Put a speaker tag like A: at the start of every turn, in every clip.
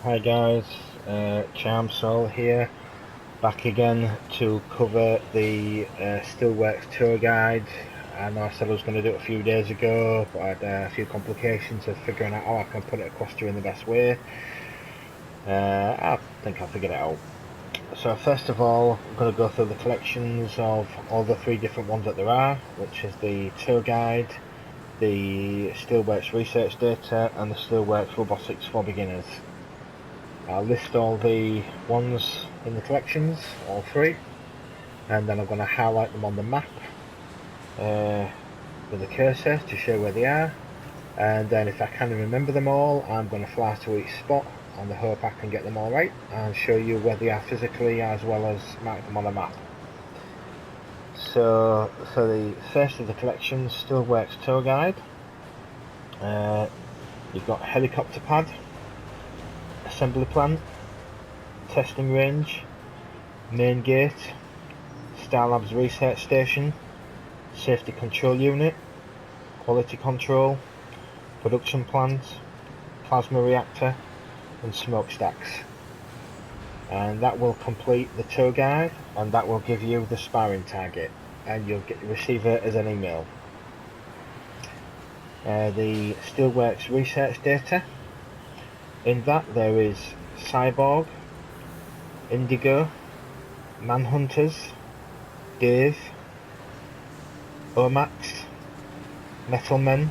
A: Hi guys, Charm Soul here, back again to cover the Steelworks tour guide. I know I said I was going to do it a few days ago, but I had a few complications of figuring out how I can put it across to you in the best way. I think I figured it out. So first of all, I'm going to go through the collections of all the three different ones that there are, which is the tour guide, the Steelworks research data, and the Steelworks robotics for beginners. I'll list all the ones in the collections, all three, and then I'm going to highlight them on the map with a cursor to show where they are, and then if I can remember them all, I'm going to fly to each spot and I hope I can get them all right and show you where they are physically as well as mark them on a map. So for the first of the collections, Steelworks tour guide, you've got helicopter pad, assembly plant, testing range, main gate, Star Labs research station, safety control unit, quality control, production plant, plasma reactor and smokestacks. And that will complete the tour guide, and that will give you the sparring target, and you'll receive it as an email. The Steelworks research data, in that there is Cyborg, Indigo, Manhunters, Dave, Omax, Metalmen,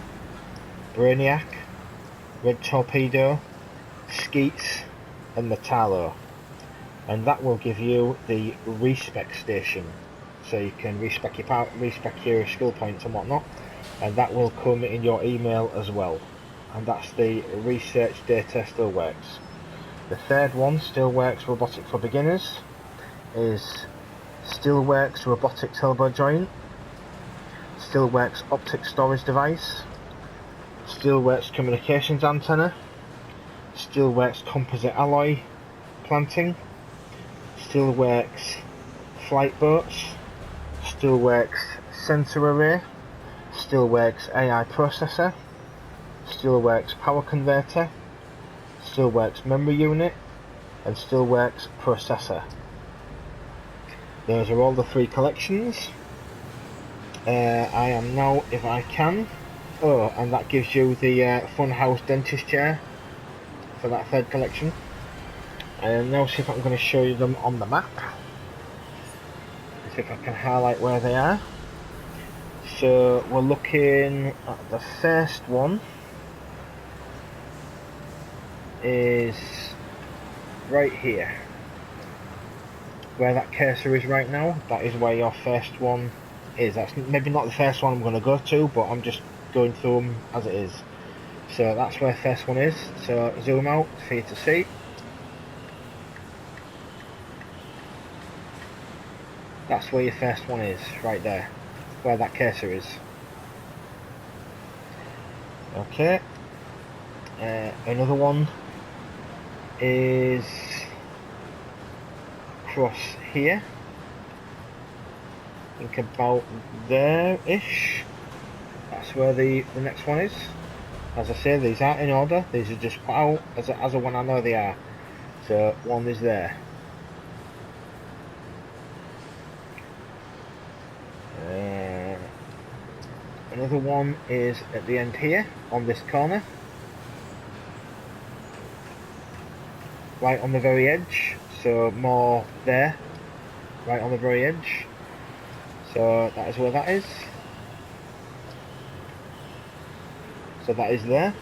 A: Brainiac, Red Torpedo, Skeets and Metallo, and that will give you the Respec station, so you can respec your skill points and whatnot, and that will come in your email as well. And that's the research data Steelworks. The third one, Steelworks Robotics for Beginners, is Steelworks Robotics Elbow Joint, Steelworks Optic Storage Device, Steelworks Communications Antenna, Steelworks Composite Alloy Planting, Steelworks Flight Boats, Steelworks Sensor Array, Steelworks AI Processor, Steelworks Power Converter, Steelworks Memory Unit and Steelworks Processor. Those are all the three collections. I am now, if I can, and that gives you the Funhouse dentist chair for that third collection. And now see if I'm going to show you them on the map. See if I can highlight where they are. So we're looking at the first one is right here. Where that cursor is right now, that is where your first one is. That's maybe not the first one I'm going to go to, but I'm just going through them as it is. So that's where the first one is. So zoom out for you to see. That's where your first one is, right there, where that cursor is. Okay. Another one is across here. Think about there-ish. That's where the next one is. As I say, these aren't in order. These are just put out as a when I know they are. So one is there. Another one is at the end here, on this corner. Right on the very edge, so more there. Right on the very edge. So that is where that is. So that is there.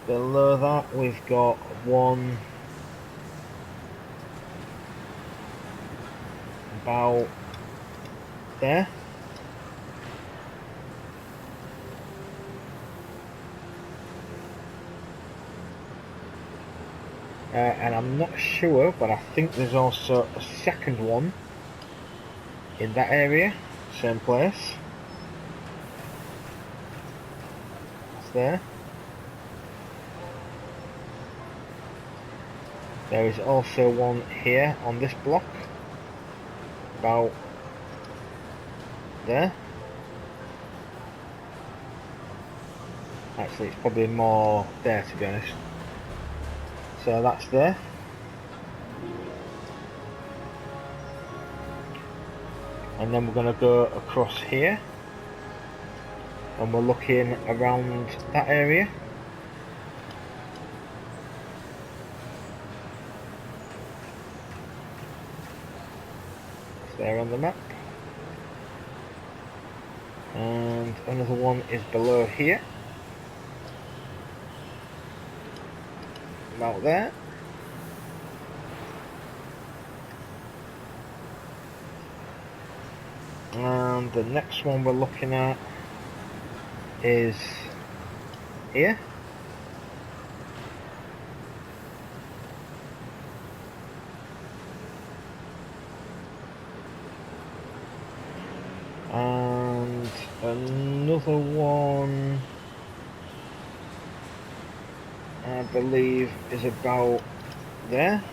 A: Below that we've got one about there. And I'm not sure, but I think there's also a second one in that area, same place. That's there. There is also one here on this block, about there. Actually, it's probably more there, to be honest. So that's there. And then we're going to go across here. And we're looking around that area. It's there on the map. And another one is below here. About there. And the next one we're looking at is here. And another one I believe is about there.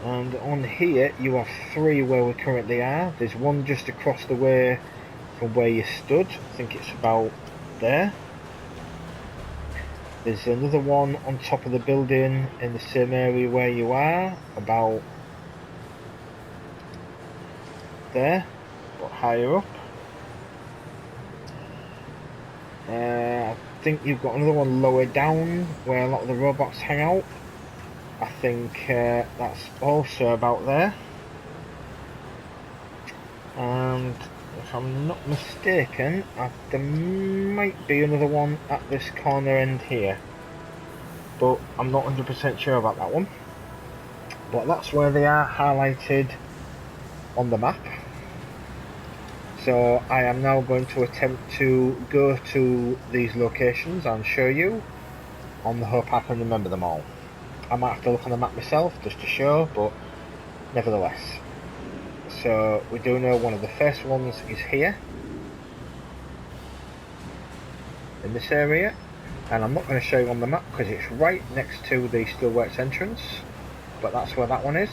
A: And on here you have 3 where we currently are. There's one just across the way from where you stood. I think it's about there. There's another one on top of the building in the same area where you are, about there, but higher up. I think you've got another one lower down where a lot of the robots hang out. I think that's also about there. And if I'm not mistaken, there might be another one at this corner end here, but I'm not 100% sure about that one. But that's where they are highlighted on the map. So I am now going to attempt to go to these locations and show you, on the hope I can remember them all. I might have to look on the map myself just to show, but nevertheless. So we do know one of the first ones is here, in this area, and I'm not going to show you on the map because it's right next to the Steelworks entrance, but that's where that one is.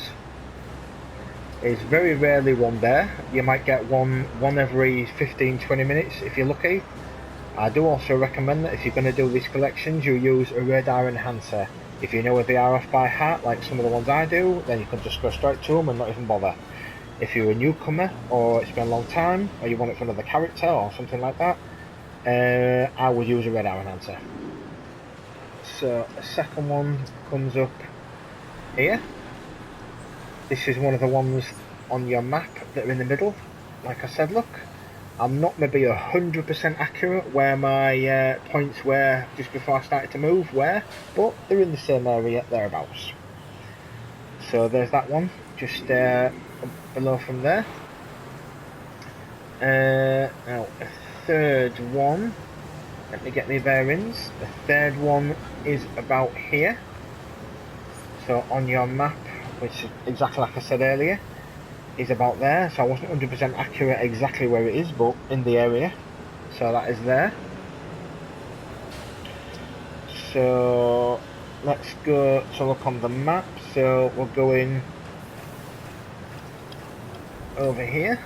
A: There's very rarely one there. You might get one every 15-20 minutes if you're lucky. I do also recommend that if you're going to do these collections, you use a radar enhancer. If you know where they are off by heart, like some of the ones I do, then you can just go straight to them and not even bother. If you're a newcomer, or it's been a long time, or you want it for another character or something like that, I would use a radar enhancer. So the second one comes up here. This is one of the ones on your map that are in the middle. Like I said, look, I'm not maybe 100% accurate where my points were just before I started to move, but they're in the same area, thereabouts. So there's that one, just below from there. Now, a third one, let me get the bearings. The third one is about here. So on your map, which is exactly like I said earlier, is about there. So I wasn't 100% accurate exactly where it is, but in the area. So that is there. So let's go to look on the map. So we're going over here.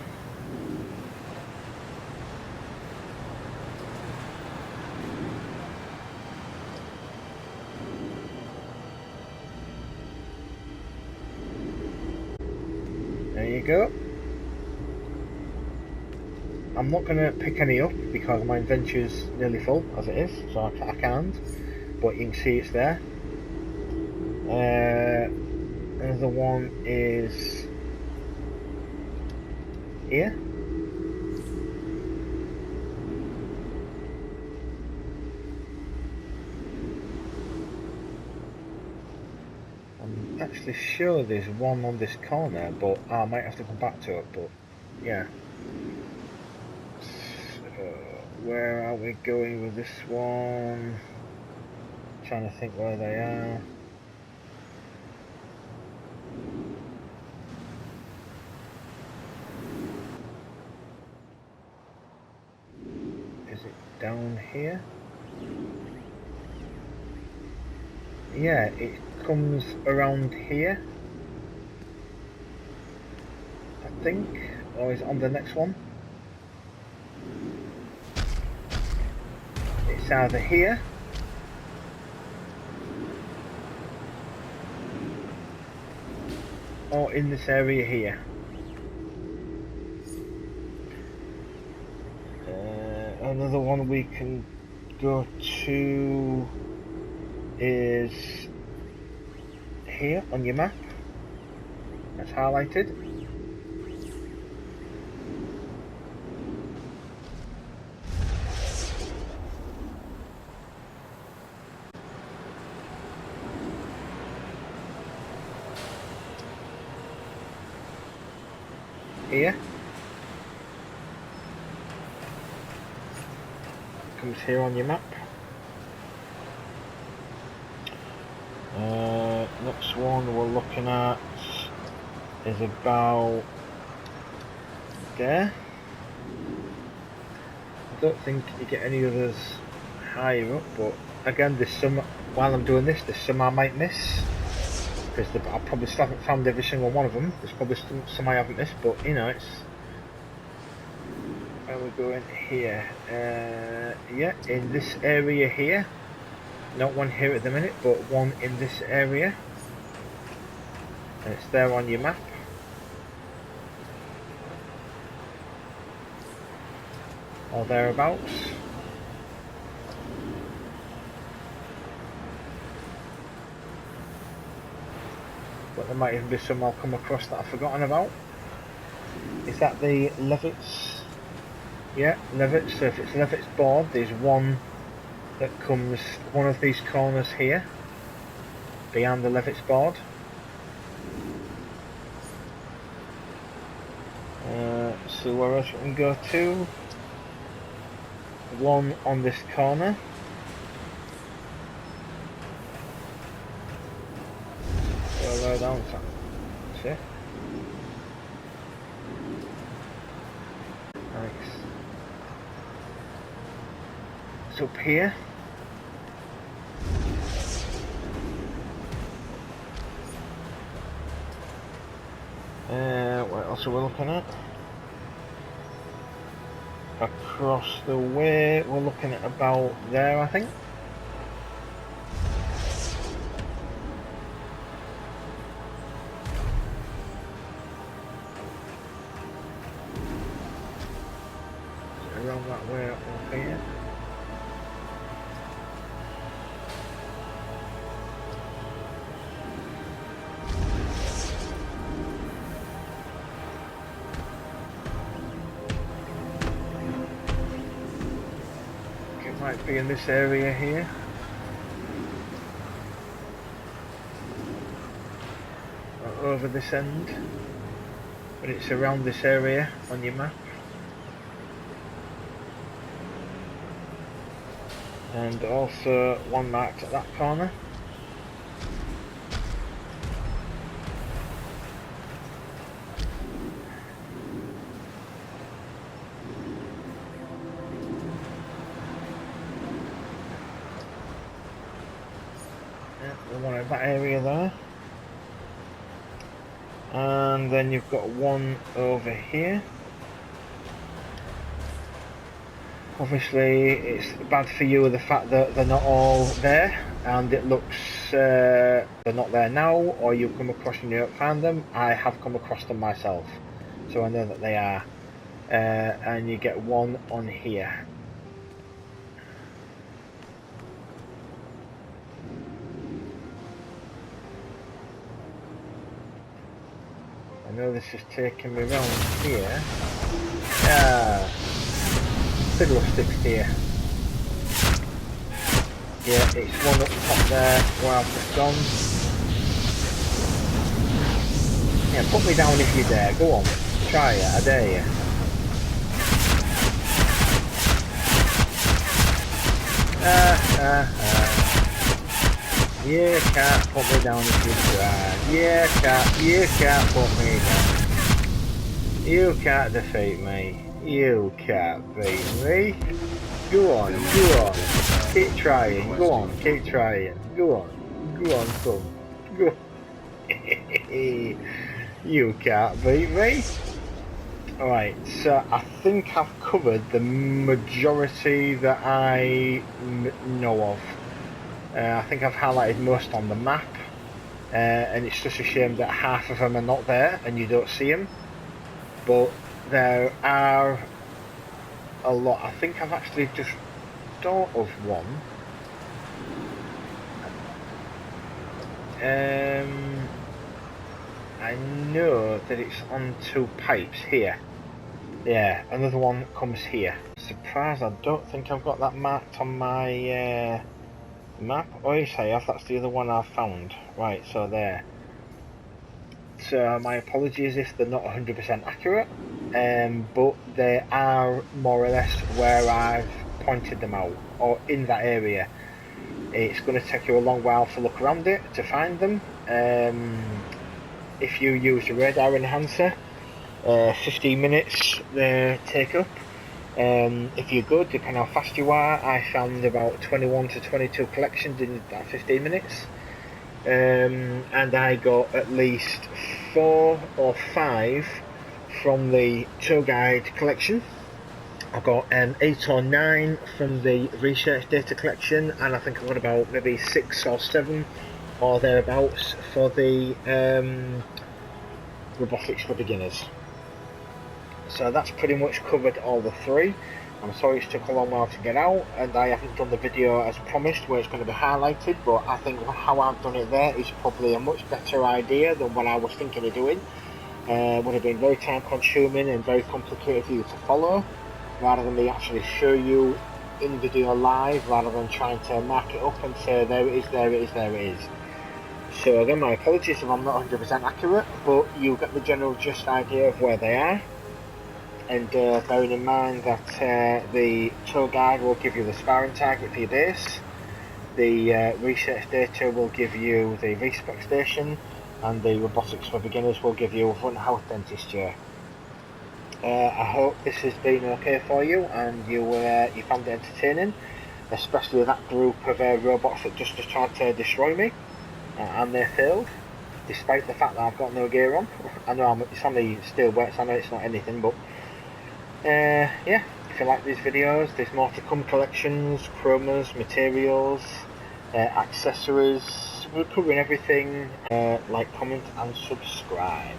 A: There you go. I'm not going to pick any up because my inventory's nearly full as it is, so I can't. But you can see it's there. Another one is here. I'm actually sure there's one on this corner, but I might have to come back to it, but yeah. So, where are we going with this one? Trying to think where they are. Is it down here? Yeah, it comes around here. I think, or is it on the next one? It's either here or in this area here. Another one we can go to is here on your map. That's highlighted. Here. Comes here on your map. Next one we're looking at is about there. I don't think you get any others higher up, but again, there's some, while I'm doing this, there's some I might miss, because I probably still haven't found every single one of them. There's probably some I haven't missed, but you know, it's, where we're going here, yeah, in this area here. Not one here at the minute, but one in this area, and it's there on your map. Or thereabouts. But there might even be some I'll come across that I've forgotten about. Is that the Levitts? Yeah, Levitts. So if it's Levitts board, there's one that comes one of these corners here, behind the Levitts board. So where else we can go to? One on this corner. Go low down, that's it. Nice. It's up here. What else are we looking at? Across the way, we're looking at about there, I think. Around that way up here. Might be in this area here. Or over this end. But it's around this area on your map. And also one marked at that corner. One in that area there, and then you've got one over here. Obviously it's bad for you the fact that they're not all there, and it looks they're not there now, or you come across and you don't find them. I have come across them myself, so I know that they are, and you get one on here. I know this is taking me round here. Fiddle sticks here. Yeah, it's one up top there where I've just gone. Yeah, put me down if you dare. Go on. Try it, I dare you. You can't put me down if you try. You can't put me down. You can't defeat me. You can't beat me. Go on, go on. Keep trying. Go on, keep trying. Go on. Go on, son. Go. You can't beat me. Alright, so I think I've covered the majority that I know of. I think I've highlighted most on the map, and it's just a shame that half of them are not there and you don't see them. But there are a lot. I think I've actually just thought of one. I know that it's on 2 pipes here. Yeah, another one comes here. Surprised I don't think I've got that marked on my map. Oh yes I have, that's the other one I've found. Right, so there. So my apologies if they're not 100% accurate, but they are more or less where I've pointed them out, or in that area. It's going to take you a long while to look around it to find them. If you use the radar enhancer, 15 minutes they take up. If you're good, depending how fast you are, I found about 21 to 22 collections in that 15 minutes. And I got at least 4 or 5 from the tour guide collection. I got 8 or 9 from the research data collection, and I think I got about maybe 6 or 7 or thereabouts for the Robotics for Beginners. So that's pretty much covered all the 3. I'm sorry it took a long while to get out, and I haven't done the video as promised where it's going to be highlighted, but I think how I've done it there is probably a much better idea than what I was thinking of doing. Would have been very time consuming and very complicated for you to follow, rather than me actually show you in video live, rather than trying to mark it up and say there it is, there it is, there it is. So again, my apologies if I'm not 100% accurate, but you get the general gist idea of where they are. And bearing in mind that the tour guide will give you the sparring target for your base, the research data will give you the Respec station, and the Robotics for Beginners will give you a front house dentist chair. I hope this has been okay for you and you found it entertaining, especially that group of robots that just tried to destroy me, and they failed, despite the fact that I've got no gear on. I know it's only steel works, I know it's not anything, but yeah, if you like these videos, there's more to come. Collections, chromas, materials, accessories, we're covering everything. Like, comment and subscribe.